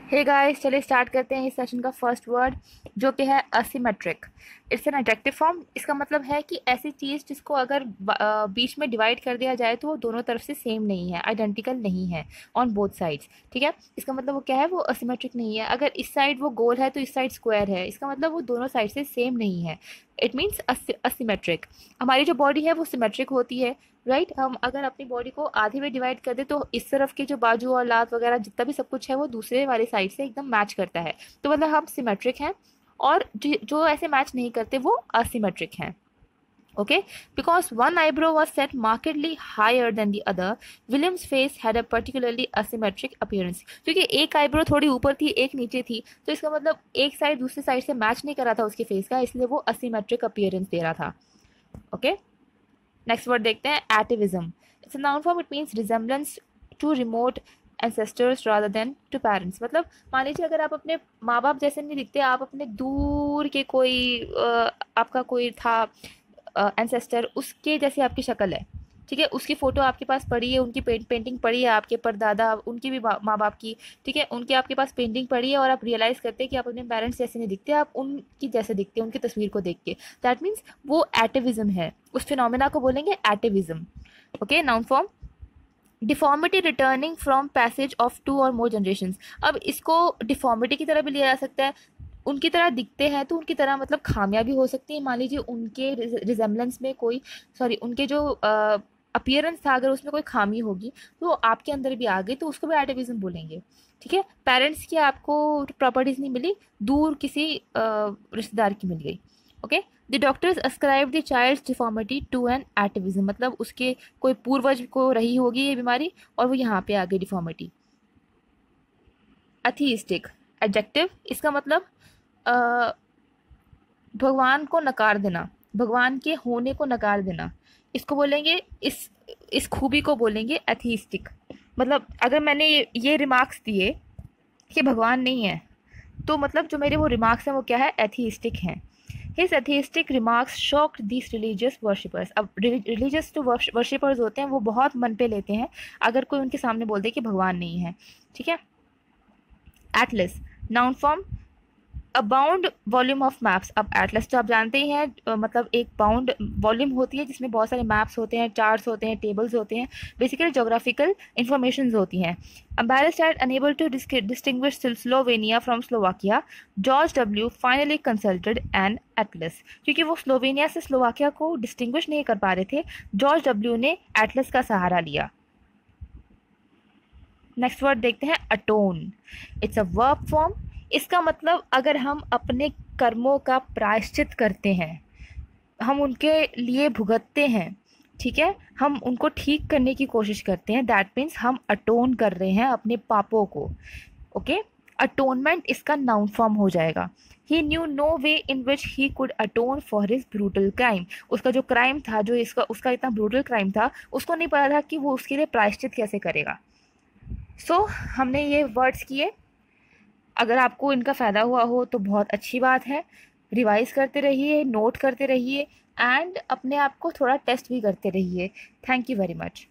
Hey guys, चलिए start करते हैं इस सेशन का फर्स्ट वर्ड जो कि है asymmetric. It's an adjective form. इसका मतलब है कि ऐसी चीज़ जिसको अगर बीच में डिवाइड कर दिया जाए तो वो दोनों तरफ से सेम नहीं है, आइडेंटिकल नहीं है ऑन बोथ साइड्स। ठीक है, इसका मतलब वो क्या है, वो असिमेट्रिक नहीं है। अगर इस साइड वो गोल है तो इस साइड स्क्वायर है, इसका मतलब वो दोनों साइड से सेम नहीं है। It means asymmetric. हमारी जो बॉडी है वो सिमेट्रिक होती है, राइट। हम अगर अपनी बॉडी को आधे में डिवाइड कर दे तो इस तरफ के जो बाजू और लात वगैरह जितना भी सब कुछ है वो दूसरे वाली साइड से एकदम मैच करता है। तो मतलब हम सिमेट्रिक हैं, और जो ऐसे मैच नहीं करते वो असिमेट्रिक हैं। Okay, because one eyebrow was set markedly higher than the other, William's face had a particularly asymmetric appearance. क्योंकि एक आईब्रो थोड़ी ऊपर थी एक नीचे थी, तो इसका मतलब एक साइड दूसरी साइड से मैच नहीं कर रहा था उसके फेस का, इसलिए वो असिमेट्रिक अपीयरेंस दे रहा था। ओके, नेक्स्ट वर्ड देखते हैं, atavism. It's a noun form. It means resemblance to remote ancestors rather than to parents. मतलब मान लीजिए अगर आप अपने माँ बाप जैसे नहीं दिखते, आप अपने दूर के कोई आपका कोई था एंसेस्टर, उसके जैसी आपकी शक्ल है। ठीक है, उसकी फ़ोटो आपके पास पड़ी है, उनकी पेंटिंग पड़ी है, आपके परदादा उनकी भी माँ बाप की, ठीक है, उनके आपके पास पेंटिंग पड़ी है, और आप रियलाइज़ करते हैं कि आप अपने पेरेंट्स जैसे नहीं दिखते, आप उनकी जैसे दिखते हैं उनकी तस्वीर को देख के। दैट मीन्स वो एटिविज्म है, उस फिनोमिना को बोलेंगे atavism. Okay, noun form. Deformity returning from passage of two or more generation. अब इसको डिफॉर्मिटी की तरह भी लिया जा सकता है। उनकी तरह दिखते हैं तो उनकी तरह मतलब खामियां भी हो सकती है। मान लीजिए उनके रिजेम्बलेंस में कोई, सॉरी, उनके जो अपीयरेंस था अगर उसमें कोई खामी होगी तो आपके अंदर भी आ गई, तो उसको भी एटाविज्म बोलेंगे। ठीक है, पेरेंट्स की आपको प्रॉपर्टीज नहीं मिली, दूर किसी रिश्तेदार की मिल गई। Okay, the doctors ascribe the child's deformity to an atavism. मतलब उसके कोई पूर्वज को रही होगी ये बीमारी और वो यहाँ पे आ गई डिफॉर्मिटी। अथीस्टिक एडजेक्टिव। इसका मतलब अ, भगवान को नकार देना, भगवान के होने को नकार देना। इसको बोलेंगे, इस खूबी को बोलेंगे एथीस्टिक। मतलब अगर मैंने ये रिमार्क्स दिए कि भगवान नहीं है, तो मतलब जो मेरे वो रिमार्क्स हैं वो क्या है, एथीस्टिक हैं। हिज एथीस्टिक रिमार्क्स शॉक्ड दीस रिलीजियस वर्शिपर्स। अब रिलीजियस जो वर्शिपर्स होते हैं वो बहुत मन पे लेते हैं अगर कोई उनके सामने बोल दे कि भगवान नहीं है। ठीक है, Atlas, noun form. A bound volume of maps. अब एटलस तो आप जानते ही हैं, मतलब एक बाउंड वॉल्यूम होती है जिसमें बहुत सारे मैप्स होते हैं, चार्ट्स होते हैं, टेबल्स होते हैं, बेसिकली जोग्राफिकल इंफॉर्मेशन होती हैं। Embarrassed and unable to distinguish Slovenia from Slovakia, George W finally consulted an atlas. क्योंकि वो स्लोवेनिया से स्लोवाकिया को डिस्टिंग्विश नहीं कर पा रहे थे, जॉर्ज डब्ल्यू ने एटलस का सहारा लिया। नेक्स्ट वर्ड देखते हैं, अटोन। It's a verb form. इसका मतलब अगर हम अपने कर्मों का प्रायश्चित करते हैं, हम उनके लिए भुगतते हैं, ठीक है, हम उनको ठीक करने की कोशिश करते हैं, दैट मीन्स हम अटोन कर रहे हैं अपने पापों को। ओके, अटोनमेंट इसका नाउन फॉर्म हो जाएगा। He knew no way in which he could atone for his brutal crime. उसका जो क्राइम था, जो इसका उसका इतना ब्रूटल क्राइम था, उसको नहीं पता था कि वो उसके लिए प्रायश्चित कैसे करेगा। सो हमने ये वर्ड्स किए। अगर आपको इनका फ़ायदा हुआ हो तो बहुत अच्छी बात है। रिवाइज करते रहिए, नोट करते रहिए, एंड अपने आप को थोड़ा टेस्ट भी करते रहिए। Thank you very much.